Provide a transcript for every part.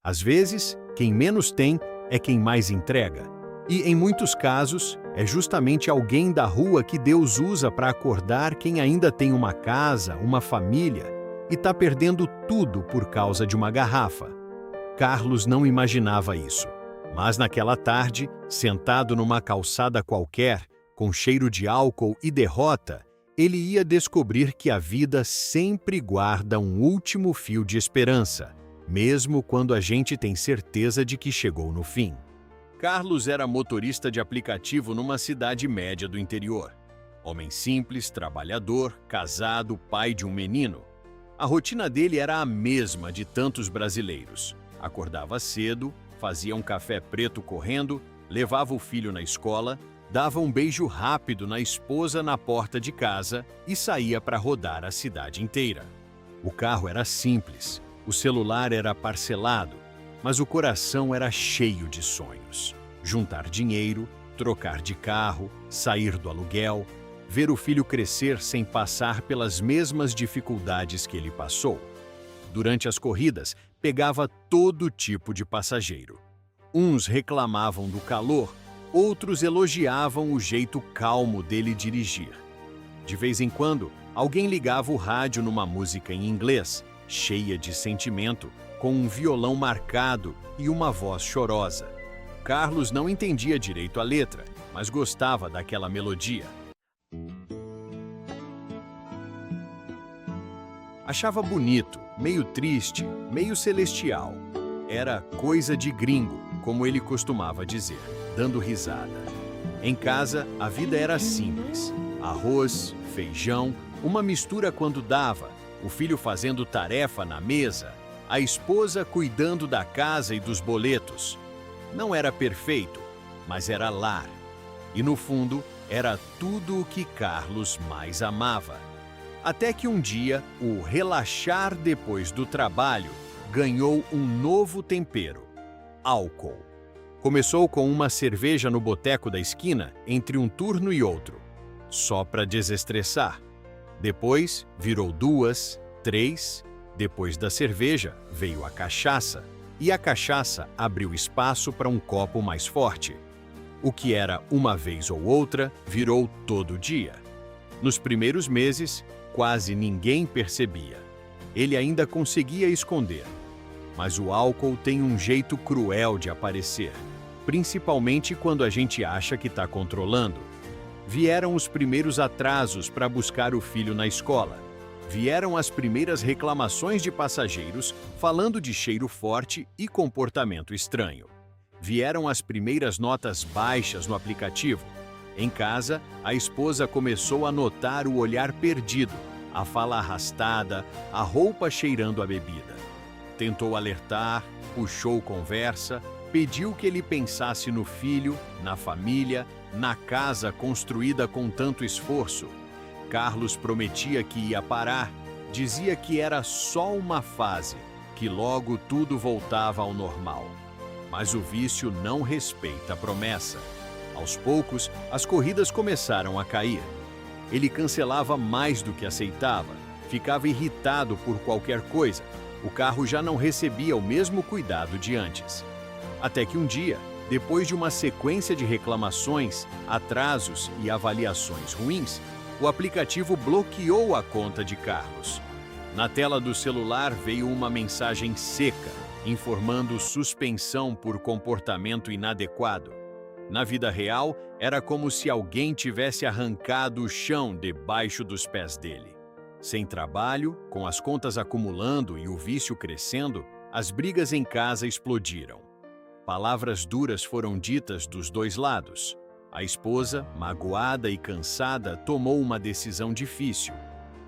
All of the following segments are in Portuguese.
Às vezes, quem menos tem é quem mais entrega. E, em muitos casos, é justamente alguém da rua que Deus usa para acordar quem ainda tem uma casa, uma família e está perdendo tudo por causa de uma garrafa. Carlos não imaginava isso. Mas naquela tarde, sentado numa calçada qualquer, com cheiro de álcool e derrota, ele ia descobrir que a vida sempre guarda um último fio de esperança, mesmo quando a gente tem certeza de que chegou no fim. Carlos era motorista de aplicativo numa cidade média do interior. Homem simples, trabalhador, casado, pai de um menino. A rotina dele era a mesma de tantos brasileiros. Acordava cedo, fazia um café preto correndo, levava o filho na escola, dava um beijo rápido na esposa na porta de casa e saía para rodar a cidade inteira. O carro era simples, o celular era parcelado, mas o coração era cheio de sonhos. Juntar dinheiro, trocar de carro, sair do aluguel, ver o filho crescer sem passar pelas mesmas dificuldades que ele passou. Durante as corridas, pegava todo tipo de passageiro. Uns reclamavam do calor, outros elogiavam o jeito calmo dele dirigir. De vez em quando, alguém ligava o rádio numa música em inglês, cheia de sentimento, com um violão marcado e uma voz chorosa. Carlos não entendia direito a letra, mas gostava daquela melodia. Achava bonito, meio triste, meio celestial. Era coisa de gringo, como ele costumava dizer, dando risada. Em casa, a vida era simples. Arroz, feijão, uma mistura quando dava, o filho fazendo tarefa na mesa, a esposa cuidando da casa e dos boletos. Não era perfeito, mas era lar. E no fundo, era tudo o que Carlos mais amava. Até que um dia, o relaxar depois do trabalho ganhou um novo tempero: álcool. Começou com uma cerveja no boteco da esquina, entre um turno e outro, só para desestressar. Depois, virou 2, 3, depois da cerveja, veio a cachaça, e a cachaça abriu espaço para um copo mais forte. O que era uma vez ou outra, virou todo dia. Nos primeiros meses, quase ninguém percebia. Ele ainda conseguia esconder. Mas o álcool tem um jeito cruel de aparecer, principalmente quando a gente acha que está controlando. Vieram os primeiros atrasos para buscar o filho na escola. Vieram as primeiras reclamações de passageiros falando de cheiro forte e comportamento estranho. Vieram as primeiras notas baixas no aplicativo. Em casa, a esposa começou a notar o olhar perdido, a fala arrastada, a roupa cheirando a bebida. Tentou alertar, puxou conversa, pediu que ele pensasse no filho, na família, na casa construída com tanto esforço. Carlos prometia que ia parar, dizia que era só uma fase, que logo tudo voltava ao normal. Mas o vício não respeita a promessa. Aos poucos, as corridas começaram a cair. Ele cancelava mais do que aceitava, ficava irritado por qualquer coisa. O carro já não recebia o mesmo cuidado de antes. Até que um dia, depois de uma sequência de reclamações, atrasos e avaliações ruins, o aplicativo bloqueou a conta de Carlos. Na tela do celular veio uma mensagem seca, informando suspensão por comportamento inadequado. Na vida real, era como se alguém tivesse arrancado o chão debaixo dos pés dele. Sem trabalho, com as contas acumulando e o vício crescendo, as brigas em casa explodiram. Palavras duras foram ditas dos dois lados. A esposa, magoada e cansada, tomou uma decisão difícil.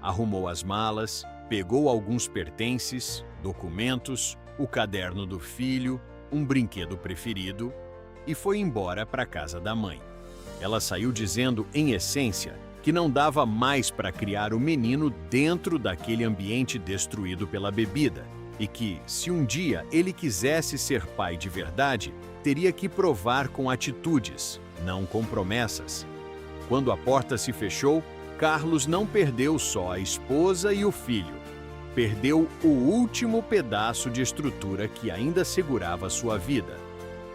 Arrumou as malas, pegou alguns pertences, documentos, o caderno do filho, um brinquedo preferido e foi embora para a casa da mãe. Ela saiu dizendo, em essência, que não dava mais para criar o menino dentro daquele ambiente destruído pela bebida e que, se um dia ele quisesse ser pai de verdade, teria que provar com atitudes, não com promessas. Quando a porta se fechou, Carlos não perdeu só a esposa e o filho. perdeu o último pedaço de estrutura que ainda segurava sua vida.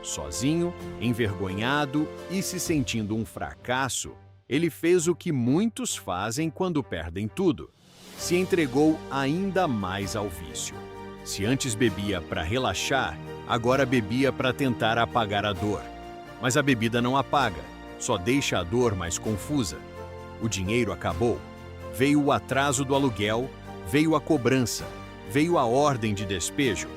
Sozinho, envergonhado e se sentindo um fracasso, ele fez o que muitos fazem quando perdem tudo. Se entregou ainda mais ao vício. Se antes bebia para relaxar, agora bebia para tentar apagar a dor. Mas a bebida não apaga, só deixa a dor mais confusa. O dinheiro acabou. Veio o atraso do aluguel, veio a cobrança, veio a ordem de despejo.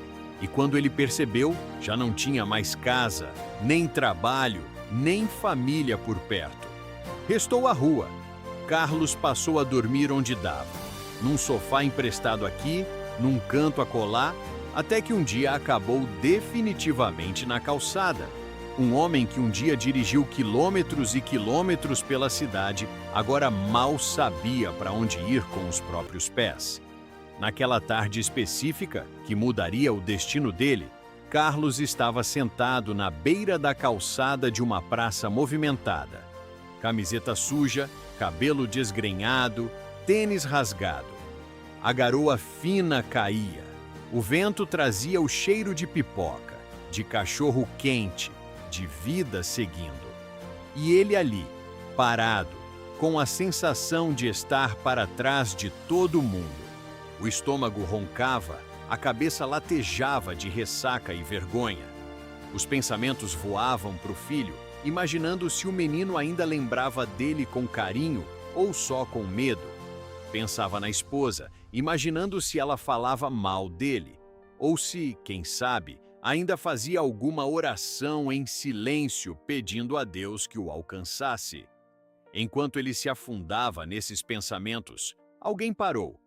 E quando ele percebeu, já não tinha mais casa, nem trabalho, nem família por perto. Restou a rua. Carlos passou a dormir onde dava, num sofá emprestado aqui, num canto acolá, até que um dia acabou definitivamente na calçada. Um homem que um dia dirigiu quilômetros e quilômetros pela cidade, agora mal sabia para onde ir com os próprios pés. Naquela tarde específica, que mudaria o destino dele, Carlos estava sentado na beira da calçada de uma praça movimentada. Camiseta suja, cabelo desgrenhado, tênis rasgado. A garoa fina caía. O vento trazia o cheiro de pipoca, de cachorro quente, de vida seguindo. E ele ali, parado, com a sensação de estar para trás de todo mundo. O estômago roncava, a cabeça latejava de ressaca e vergonha. Os pensamentos voavam para o filho, imaginando se o menino ainda lembrava dele com carinho ou só com medo. Pensava na esposa, imaginando se ela falava mal dele, ou se, quem sabe, ainda fazia alguma oração em silêncio pedindo a Deus que o alcançasse. Enquanto ele se afundava nesses pensamentos, alguém parou.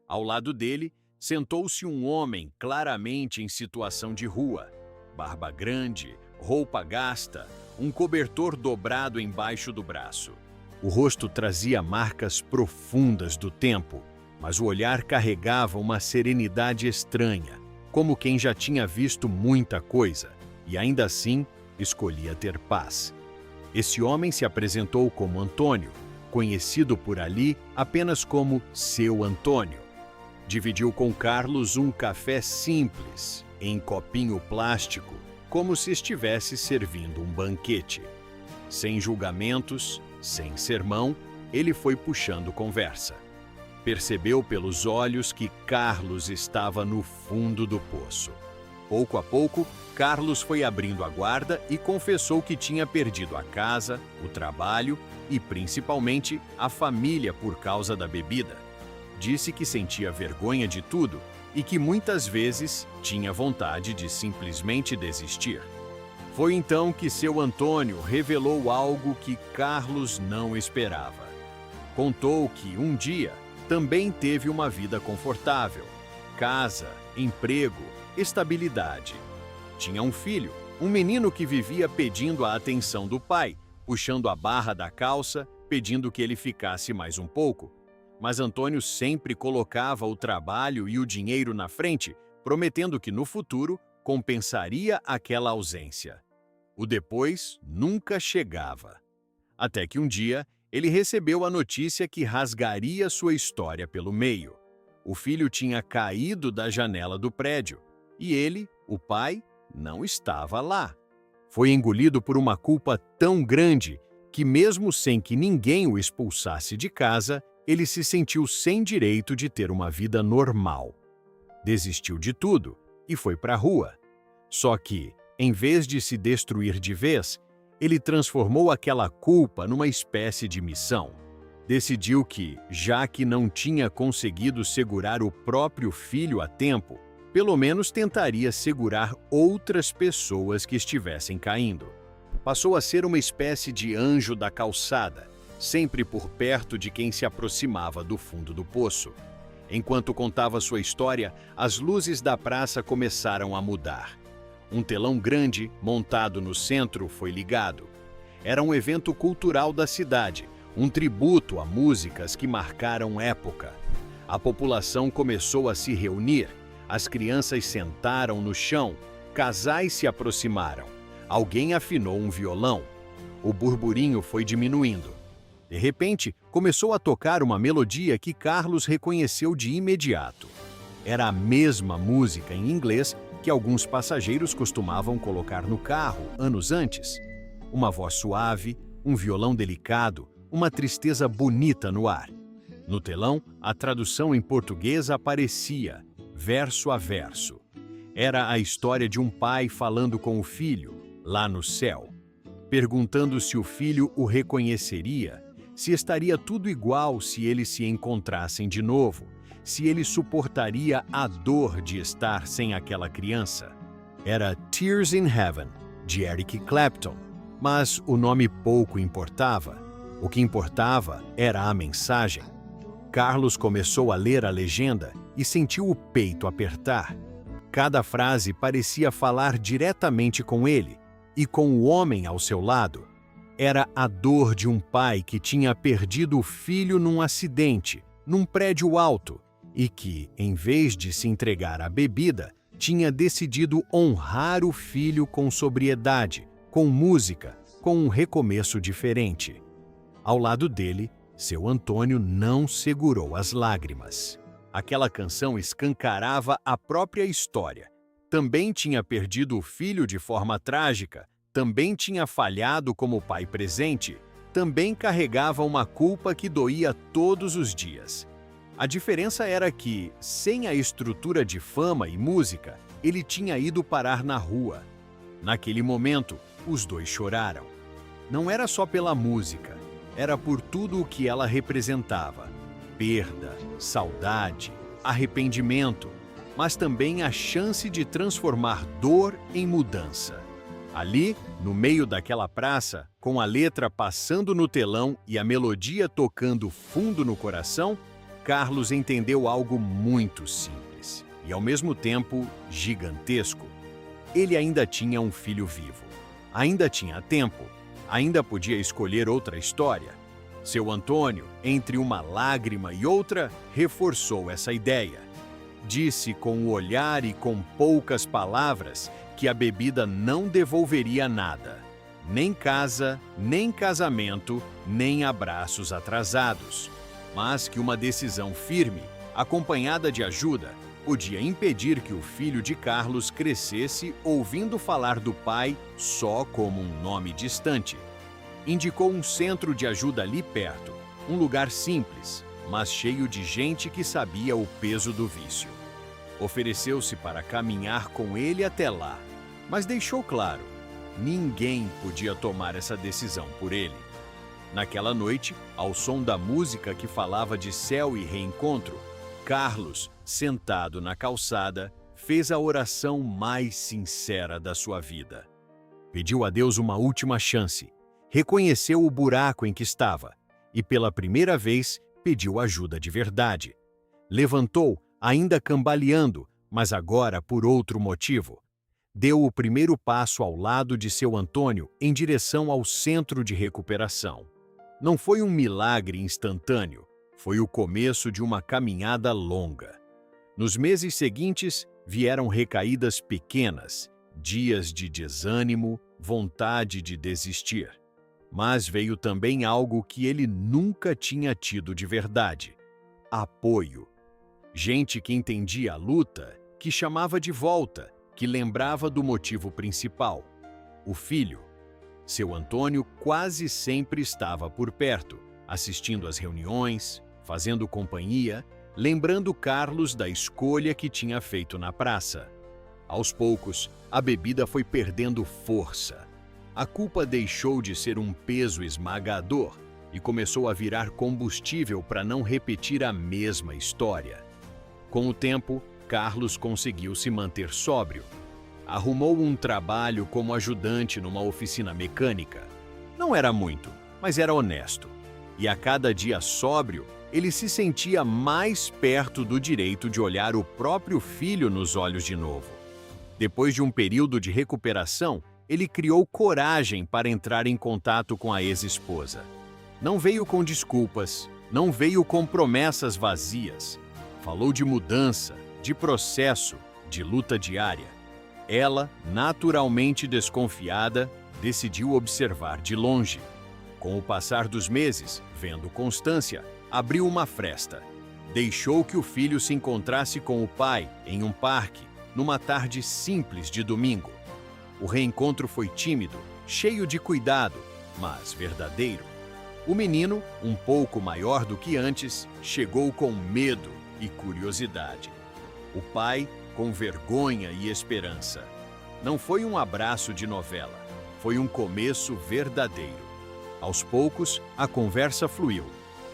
Ao lado dele, sentou-se um homem claramente em situação de rua. Barba grande, roupa gasta, um cobertor dobrado embaixo do braço. O rosto trazia marcas profundas do tempo, mas o olhar carregava uma serenidade estranha, como quem já tinha visto muita coisa e ainda assim escolhia ter paz. Esse homem se apresentou como Antônio, conhecido por ali apenas como Seu Antônio. Dividiu com Carlos um café simples, em copinho plástico, como se estivesse servindo um banquete. Sem julgamentos, sem sermão, ele foi puxando conversa. Percebeu pelos olhos que Carlos estava no fundo do poço. Pouco a pouco, Carlos foi abrindo a guarda e confessou que tinha perdido a casa, o trabalho e, principalmente, a família por causa da bebida. Disse que sentia vergonha de tudo e que muitas vezes tinha vontade de simplesmente desistir. Foi então que Seu Antônio revelou algo que Carlos não esperava. Contou que, um dia, também teve uma vida confortável, casa, emprego, estabilidade. Tinha um filho, um menino que vivia pedindo a atenção do pai, puxando a barra da calça, pedindo que ele ficasse mais um pouco. Mas Antônio sempre colocava o trabalho e o dinheiro na frente, prometendo que no futuro compensaria aquela ausência. O depois nunca chegava. Até que um dia ele recebeu a notícia que rasgaria sua história pelo meio. O filho tinha caído da janela do prédio e ele, o pai, não estava lá. Foi engolido por uma culpa tão grande que, mesmo sem que ninguém o expulsasse de casa, ele se sentiu sem direito de ter uma vida normal. Desistiu de tudo e foi para a rua. Só que, em vez de se destruir de vez, ele transformou aquela culpa numa espécie de missão. Decidiu que, já que não tinha conseguido segurar o próprio filho a tempo, pelo menos tentaria segurar outras pessoas que estivessem caindo. Passou a ser uma espécie de anjo da calçada, sempre por perto de quem se aproximava do fundo do poço. Enquanto contava sua história, as luzes da praça começaram a mudar. Um telão grande, montado no centro, foi ligado. Era um evento cultural da cidade, um tributo a músicas que marcaram época. A população começou a se reunir, as crianças sentaram no chão, casais se aproximaram. Alguém afinou um violão. O burburinho foi diminuindo. De repente, começou a tocar uma melodia que Carlos reconheceu de imediato. Era a mesma música em inglês que alguns passageiros costumavam colocar no carro anos antes. Uma voz suave, um violão delicado, uma tristeza bonita no ar. No telão, a tradução em português aparecia, verso a verso. Era a história de um pai falando com o filho, lá no céu, perguntando se o filho o reconheceria, se estaria tudo igual se eles se encontrassem de novo, se ele suportaria a dor de estar sem aquela criança. Era Tears in Heaven, de Eric Clapton, mas o nome pouco importava. O que importava era a mensagem. Carlos começou a ler a legenda e sentiu o peito apertar. Cada frase parecia falar diretamente com ele e com o homem ao seu lado. Era a dor de um pai que tinha perdido o filho num acidente, num prédio alto, e que, em vez de se entregar à bebida, tinha decidido honrar o filho com sobriedade, com música, com um recomeço diferente. Ao lado dele, seu Antônio não segurou as lágrimas. Aquela canção escancarava a própria história. Também tinha perdido o filho de forma trágica, também tinha falhado como pai presente, também carregava uma culpa que doía todos os dias. A diferença era que, sem a estrutura de fama e música, ele tinha ido parar na rua. Naquele momento, os dois choraram. Não era só pela música, era por tudo o que ela representava. Perda, saudade, arrependimento, mas também a chance de transformar dor em mudança. Ali, no meio daquela praça, com a letra passando no telão e a melodia tocando fundo no coração, Carlos entendeu algo muito simples e, ao mesmo tempo, gigantesco. Ele ainda tinha um filho vivo. Ainda tinha tempo. Ainda podia escolher outra história. Seu Antônio, entre uma lágrima e outra, reforçou essa ideia. Disse com o olhar e com poucas palavras que a bebida não devolveria nada. Nem casa, nem casamento, nem abraços atrasados. Mas que uma decisão firme, acompanhada de ajuda, podia impedir que o filho de Carlos crescesse ouvindo falar do pai só como um nome distante. Indicou um centro de ajuda ali perto, um lugar simples, mas cheio de gente que sabia o peso do vício. Ofereceu-se para caminhar com ele até lá, mas deixou claro, ninguém podia tomar essa decisão por ele. Naquela noite, ao som da música que falava de céu e reencontro, Carlos, sentado na calçada, fez a oração mais sincera da sua vida. Pediu a Deus uma última chance, reconheceu o buraco em que estava e, pela primeira vez, pediu ajuda de verdade. Levantou, ainda cambaleando, mas agora por outro motivo. Deu o primeiro passo ao lado de seu Antônio em direção ao centro de recuperação. Não foi um milagre instantâneo, foi o começo de uma caminhada longa. Nos meses seguintes, vieram recaídas pequenas, dias de desânimo, vontade de desistir. Mas veio também algo que ele nunca tinha tido de verdade: apoio. Gente que entendia a luta, que chamava de volta, que lembrava do motivo principal: o filho. Seu Antônio quase sempre estava por perto, assistindo às reuniões, fazendo companhia, lembrando Carlos da escolha que tinha feito na praça. Aos poucos, a bebida foi perdendo força. A culpa deixou de ser um peso esmagador e começou a virar combustível para não repetir a mesma história. Com o tempo, Carlos conseguiu se manter sóbrio. Arrumou um trabalho como ajudante numa oficina mecânica. Não era muito, mas era honesto. E a cada dia sóbrio, ele se sentia mais perto do direito de olhar o próprio filho nos olhos de novo. Depois de um período de recuperação, ele criou coragem para entrar em contato com a ex-esposa. Não veio com desculpas, não veio com promessas vazias. Falou de mudança, de processo, de luta diária. Ela, naturalmente desconfiada, decidiu observar de longe. Com o passar dos meses, vendo constância, abriu uma fresta. Deixou que o filho se encontrasse com o pai em um parque, numa tarde simples de domingo. O reencontro foi tímido, cheio de cuidado, mas verdadeiro. O menino, um pouco maior do que antes, chegou com medo e curiosidade. O pai, com vergonha e esperança. Não foi um abraço de novela, foi um começo verdadeiro. Aos poucos, a conversa fluiu,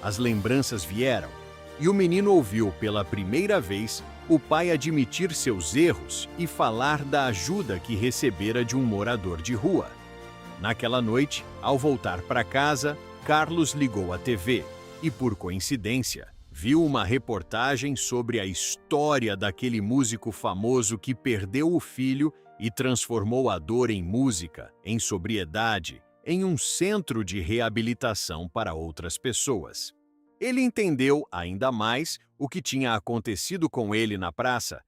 as lembranças vieram, e o menino ouviu pela primeira vez o pai admitir seus erros e falar da ajuda que recebera de um morador de rua. Naquela noite, ao voltar para casa, Carlos ligou a TV e, por coincidência, viu uma reportagem sobre a história daquele músico famoso que perdeu o filho e transformou a dor em música, em sobriedade, em um centro de reabilitação para outras pessoas. Ele entendeu ainda mais o que tinha acontecido com ele na praça.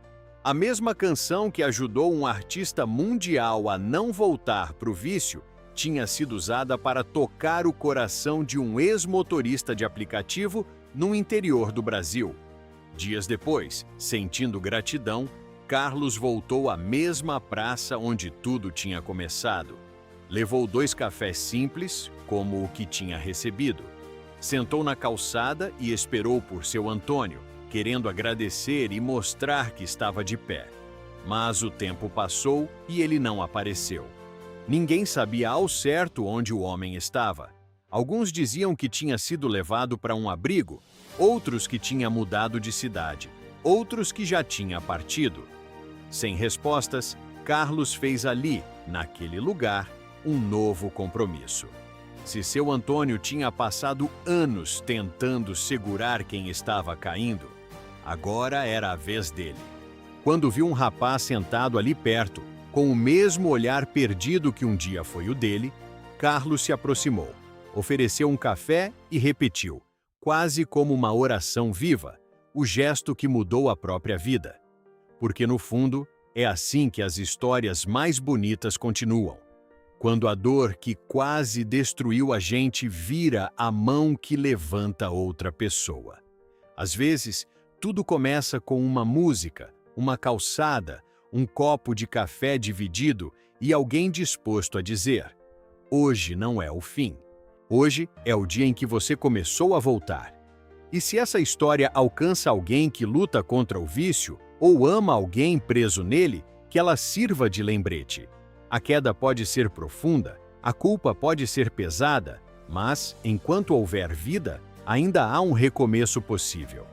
A mesma canção que ajudou um artista mundial a não voltar para o vício tinha sido usada para tocar o coração de um ex-motorista de aplicativo no interior do Brasil. Dias depois, sentindo gratidão, Carlos voltou à mesma praça onde tudo tinha começado. Levou 2 cafés simples, como o que tinha recebido. Sentou na calçada e esperou por seu Antônio, querendo agradecer e mostrar que estava de pé. Mas o tempo passou e ele não apareceu. Ninguém sabia ao certo onde o homem estava. Alguns diziam que tinha sido levado para um abrigo, outros que tinha mudado de cidade, outros que já tinha partido. Sem respostas, Carlos fez ali, naquele lugar, um novo compromisso. Se seu Antônio tinha passado anos tentando segurar quem estava caindo, agora era a vez dele. Quando viu um rapaz sentado ali perto, com o mesmo olhar perdido que um dia foi o dele, Carlos se aproximou, ofereceu um café e repetiu, quase como uma oração viva, o gesto que mudou a própria vida. Porque, no fundo, é assim que as histórias mais bonitas continuam. Quando a dor que quase destruiu a gente vira a mão que levanta outra pessoa. Às vezes, tudo começa com uma música, uma calçada, um copo de café dividido e alguém disposto a dizer: hoje não é o fim. Hoje é o dia em que você começou a voltar. E se essa história alcança alguém que luta contra o vício ou ama alguém preso nele, que ela sirva de lembrete. A queda pode ser profunda, a culpa pode ser pesada, mas, enquanto houver vida, ainda há um recomeço possível.